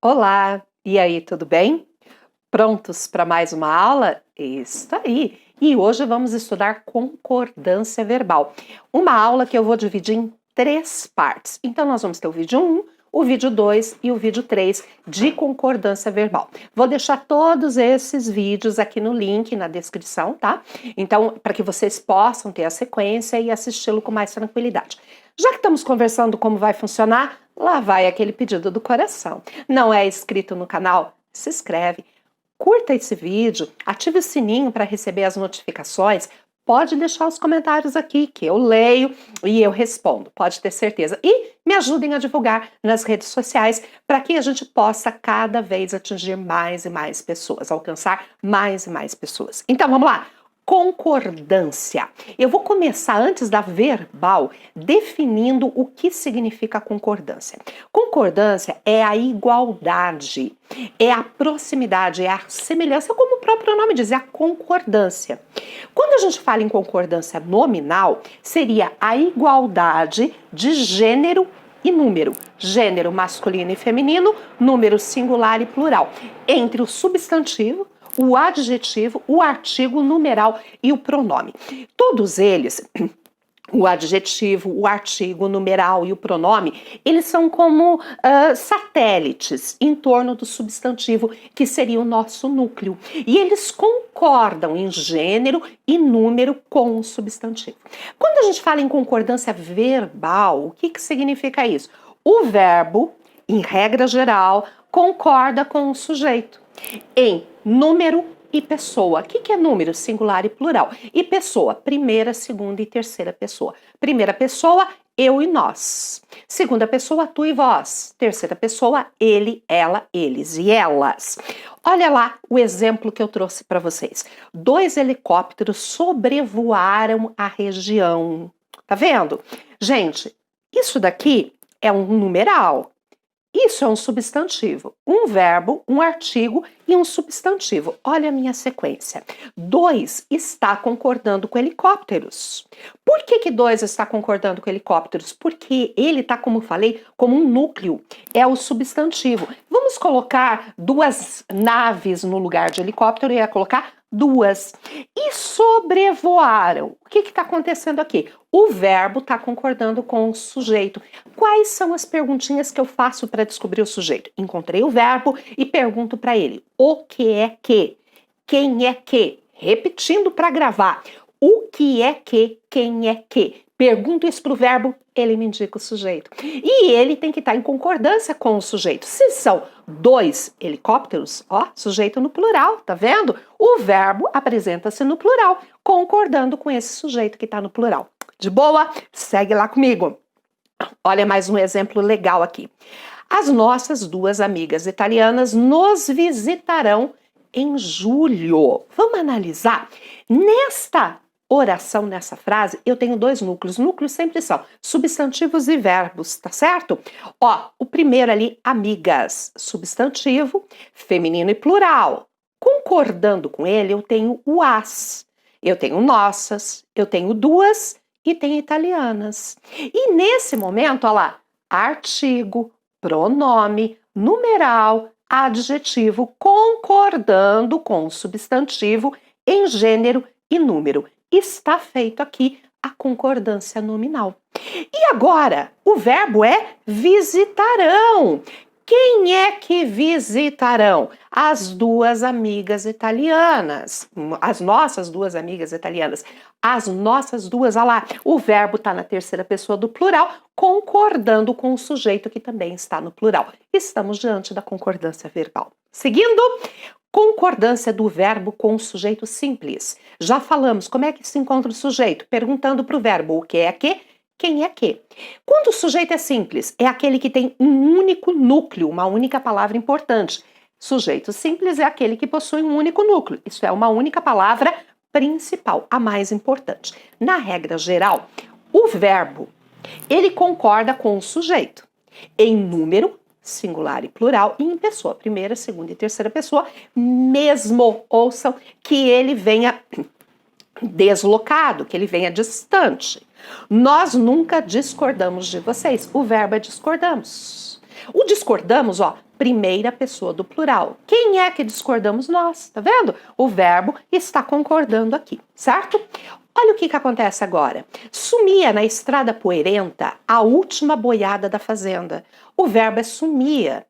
Olá, e aí, tudo bem? Prontos para mais uma aula? Isso aí! E hoje vamos estudar concordância verbal. Uma aula que eu vou dividir em 3 partes. Então, nós vamos ter o vídeo 1, o vídeo 2 e o vídeo 3 de concordância verbal. Vou deixar todos esses vídeos aqui no link, na descrição, tá? Então, para que vocês possam ter a sequência e assisti-lo com mais tranquilidade. Já que estamos conversando como vai funcionar, lá vai aquele pedido do coração. Não é inscrito no canal? Se inscreve, curta esse vídeo, ative o sininho para receber as notificações, pode deixar os comentários aqui que eu leio e eu respondo, pode ter certeza. E me ajudem a divulgar nas redes sociais para que a gente possa cada vez atingir mais e mais pessoas, alcançar mais e mais pessoas. Então vamos lá! Concordância. Eu vou começar antes da verbal definindo o que significa concordância. Concordância é a igualdade, é a proximidade, é a semelhança, como o próprio nome diz, é a concordância. Quando a gente fala em concordância nominal, seria a igualdade de gênero e número. Gênero masculino e feminino, número singular e plural. Entre o substantivo, o adjetivo, o artigo, o numeral e o pronome. Todos eles, o adjetivo, o artigo, o numeral e o pronome, eles são como satélites em torno do substantivo, que seria o nosso núcleo. E eles concordam em gênero e número com o substantivo. Quando a gente fala em concordância verbal, o que significa isso? O verbo, em regra geral, concorda com o sujeito em número e pessoa. O que é número? Singular e plural. E pessoa, primeira, segunda e terceira pessoa. Primeira pessoa, eu e nós. Segunda pessoa, tu e vós. Terceira pessoa, ele, ela, eles e elas. Olha lá o exemplo que eu trouxe para vocês. 2 helicópteros sobrevoaram a região. Tá vendo? Gente, isso daqui é um numeral. Isso é um substantivo, um verbo, um artigo e um substantivo. Olha a minha sequência. 2 está concordando com helicópteros. Por que 2 está concordando com helicópteros? Porque ele está, como falei, como um núcleo. É o substantivo. Vamos colocar 2 naves no lugar de helicóptero e ia colocar 2. E sobrevoaram. O que está acontecendo aqui? O verbo está concordando com o sujeito. Quais são as perguntinhas que eu faço para descobrir o sujeito? Encontrei o verbo e pergunto para ele: o que é que? Quem é que? Repetindo para gravar. O que é que? Quem é que? Pergunto isso para o verbo, ele me indica o sujeito. E ele tem que estar em concordância com o sujeito. Se são 2 helicópteros, ó, sujeito no plural, tá vendo? O verbo apresenta-se no plural, concordando com esse sujeito que está no plural. De boa? Segue lá comigo. Olha mais um exemplo legal aqui. As nossas 2 amigas italianas nos visitarão em julho. Vamos analisar? Nesta oração, nessa frase, eu tenho 2 núcleos. Núcleos sempre são substantivos e verbos, tá certo? Ó, o primeiro ali, amigas, substantivo, feminino e plural. Concordando com ele, eu tenho o as. Eu tenho nossas, eu tenho 2 e tenho italianas. E nesse momento, olha lá, artigo, pronome, numeral, adjetivo, concordando com o substantivo em gênero e número. Está feito aqui a concordância nominal. E agora, o verbo é visitarão. Quem é que visitarão? As 2 amigas italianas. As nossas 2 amigas italianas. As nossas 2, olha lá, o verbo está na terceira pessoa do plural, concordando com o sujeito que também está no plural. Estamos diante da concordância verbal. Seguindo, concordância do verbo com o sujeito simples. Já falamos como é que se encontra o sujeito, perguntando para o verbo o que é que, quem é que. Quando o sujeito é simples, é aquele que tem um único núcleo, uma única palavra importante. Sujeito simples é aquele que possui um único núcleo. Isso é uma única palavra principal, a mais importante. Na regra geral, o verbo, ele concorda com o sujeito em número, singular e plural, e em pessoa, primeira, segunda e terceira pessoa, mesmo, ouçam, que ele venha deslocado, que ele venha distante. Nós nunca discordamos de vocês. O verbo é discordamos. O discordamos, ó, primeira pessoa do plural. Quem é que discordamos? Nós, tá vendo? O verbo está concordando aqui, certo? Olha o que acontece agora. Sumia na estrada poeirenta a última boiada da fazenda. O verbo é sumia.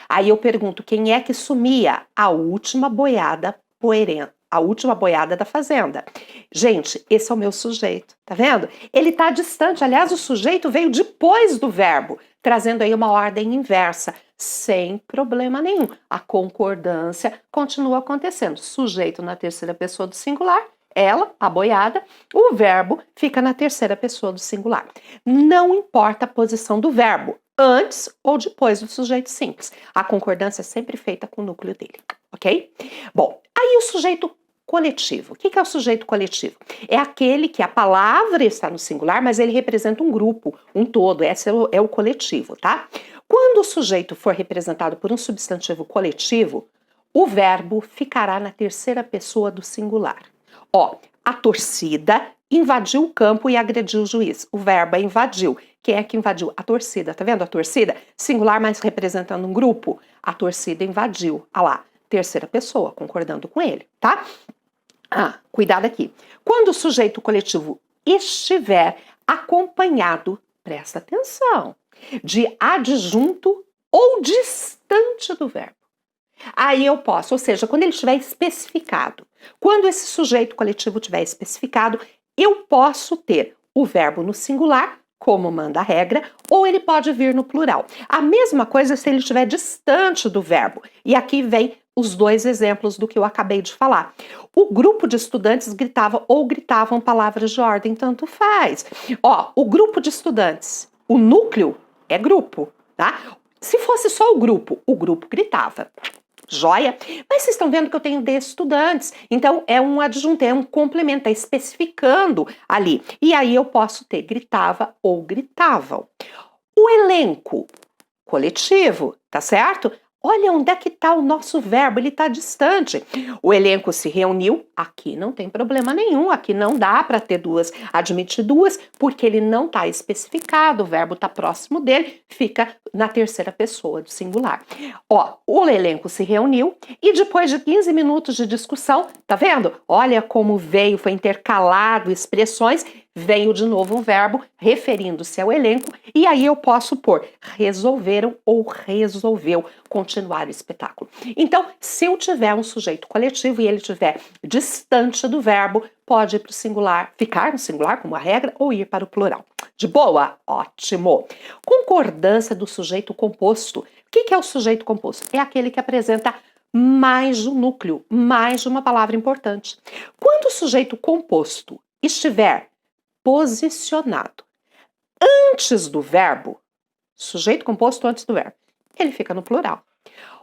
Aí eu pergunto, quem é que sumia? A última boiada poeirenta. A última boiada da fazenda. Gente, esse é o meu sujeito, tá vendo? Ele tá distante, aliás, o sujeito veio depois do verbo, trazendo aí uma ordem inversa, sem problema nenhum. A concordância continua acontecendo. Sujeito na terceira pessoa do singular, ela, a boiada, o verbo fica na terceira pessoa do singular. Não importa a posição do verbo, antes ou depois do sujeito simples. A concordância é sempre feita com o núcleo dele, ok? Bom, aí o sujeito coletivo. O que é o sujeito coletivo? É aquele que a palavra está no singular, mas ele representa um grupo, um todo. Esse é o coletivo, tá? Quando o sujeito for representado por um substantivo coletivo, o verbo ficará na terceira pessoa do singular. Ó, a torcida invadiu o campo e agrediu o juiz. O verbo é invadiu. Quem é que invadiu? A torcida, tá vendo a torcida? Singular, mas representando um grupo. A torcida invadiu. Ah lá, terceira pessoa, concordando com ele, tá? Ah, cuidado aqui. Quando o sujeito coletivo estiver acompanhado, presta atenção, de adjunto ou distante do verbo. Aí eu posso, ou seja, quando ele estiver especificado, quando esse sujeito coletivo estiver especificado, eu posso ter o verbo no singular, como manda a regra, ou ele pode vir no plural. A mesma coisa se ele estiver distante do verbo. E aqui vem os dois exemplos do que eu acabei de falar. O grupo de estudantes gritava ou gritavam palavras de ordem, tanto faz. Ó, o grupo de estudantes, o núcleo é grupo, tá? Se fosse só o grupo gritava. Joia? Mas vocês estão vendo que eu tenho de estudantes, então é um adjunto, é um complemento, é especificando ali. E aí eu posso ter gritava ou gritavam. O elenco coletivo, tá certo? Olha onde é que está o nosso verbo, ele está distante. O elenco se reuniu, aqui não tem problema nenhum, aqui não dá para ter duas, admitir duas, porque ele não está especificado, o verbo está próximo dele, fica na terceira pessoa do singular. Ó, o elenco se reuniu e depois de 15 minutos de discussão, tá vendo? Olha como veio, foi intercalado expressões, veio de novo um verbo referindo-se ao elenco e aí eu posso pôr resolveram ou resolveu continuar o espetáculo. Então, se eu tiver um sujeito coletivo e ele estiver distante do verbo, pode ir para o singular, ficar no singular como a regra ou ir para o plural. De boa? Ótimo! Concordância do sujeito composto. O que é o sujeito composto? É aquele que apresenta mais de um núcleo, mais de uma palavra importante. Quando o sujeito composto estiver posicionado antes do verbo, sujeito composto antes do verbo, ele fica no plural.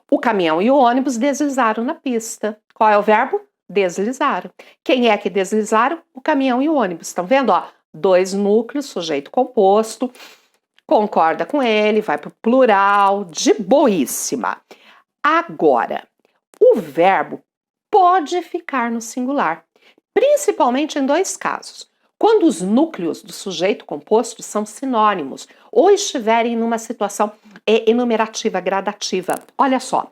O caminhão e o ônibus deslizaram na pista. Qual é o verbo? Deslizaram. Quem é que deslizaram? O caminhão e o ônibus. Estão vendo? Ó, dois núcleos, sujeito composto, concorda com ele, vai para o plural, de boíssima. Agora, o verbo pode ficar no singular, principalmente em dois casos. Quando os núcleos do sujeito composto são sinônimos ou estiverem numa situação enumerativa, gradativa. Olha só,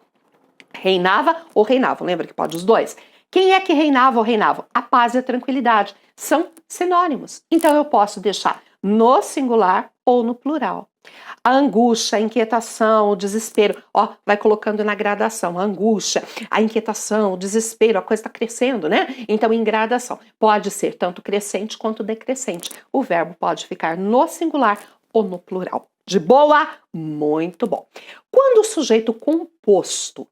reinava ou reinavam, lembra que pode os dois? Quem é que reinava ou reinavam? A paz e a tranquilidade são sinônimos. Então eu posso deixar no singular ou no plural. A angústia, a inquietação, o desespero, ó, vai colocando na gradação, a angústia, a inquietação, o desespero, a coisa está crescendo, né? Então, em gradação, pode ser tanto crescente quanto decrescente. O verbo pode ficar no singular ou no plural. De boa? Muito bom. Quando o sujeito composto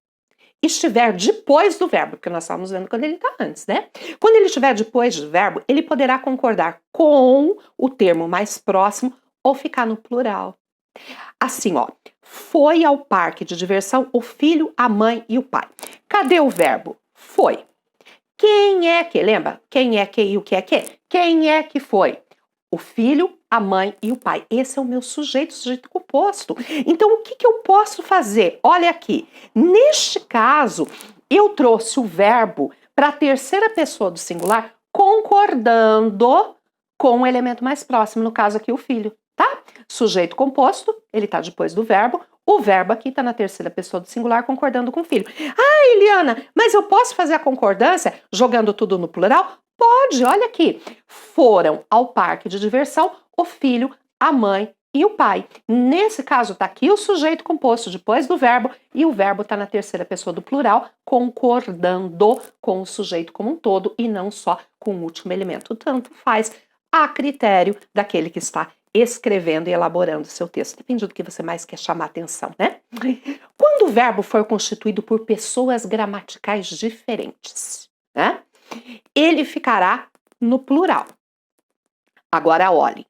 estiver depois do verbo, porque nós estávamos vendo quando ele está antes, né? Quando ele estiver depois do verbo, ele poderá concordar com o termo mais próximo ou ficar no plural. Assim, ó, foi ao parque de diversão o filho, a mãe e o pai. Cadê o verbo? Foi. Quem é que, lembra? Quem é que e o que é que? Quem é que foi? O filho, a mãe e o pai. Esse é o meu sujeito composto. Então, o que eu posso fazer? Olha aqui, neste caso, eu trouxe o verbo para a terceira pessoa do singular concordando com o elemento mais próximo, no caso aqui o filho, tá? Sujeito composto, ele está depois do verbo, O verbo aqui está na terceira pessoa do singular concordando com o filho. Ah, Eliana, mas eu posso fazer a concordância jogando tudo no plural? Pode, olha aqui. Foram ao parque de diversão o filho, a mãe e o pai. Nesse caso, está aqui o sujeito composto depois do verbo e o verbo está na terceira pessoa do plural, concordando com o sujeito como um todo e não só com o último elemento. Tanto faz a critério daquele que está escrevendo e elaborando seu texto. Depende do que você mais quer chamar atenção, né? Quando o verbo for constituído por pessoas gramaticais diferentes, né? Ele ficará no plural. Agora, olhe.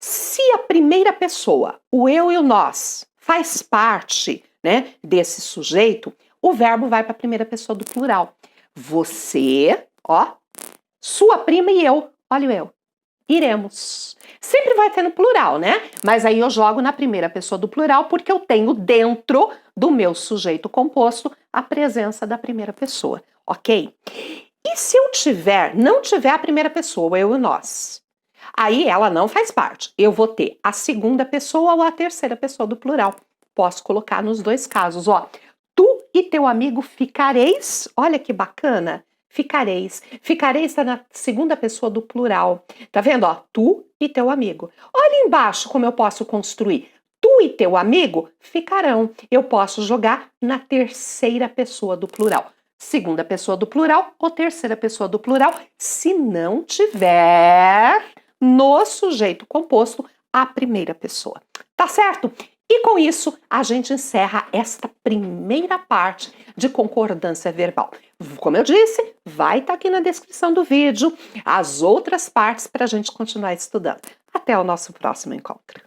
Se a primeira pessoa, o eu e o nós, faz parte, né, desse sujeito, o verbo vai para a primeira pessoa do plural. Você, ó, sua prima e eu, olha o eu, iremos. Sempre vai ter no plural, né? Mas aí eu jogo na primeira pessoa do plural porque eu tenho dentro do meu sujeito composto a presença da primeira pessoa, ok? E se eu não tiver a primeira pessoa, eu e nós? Aí ela não faz parte. Eu vou ter a segunda pessoa ou a terceira pessoa do plural. Posso colocar nos dois casos, ó. Tu e teu amigo ficareis. Olha que bacana. Ficareis. Ficareis está na segunda pessoa do plural. Tá vendo, ó? Tu e teu amigo. Olha embaixo como eu posso construir. Tu e teu amigo ficarão. Eu posso jogar na terceira pessoa do plural. Segunda pessoa do plural ou terceira pessoa do plural, se não tiver no sujeito composto a primeira pessoa. Tá certo? E com isso, a gente encerra esta primeira parte de concordância verbal. Como eu disse, vai estar aqui na descrição do vídeo as outras partes para a gente continuar estudando. Até o nosso próximo encontro.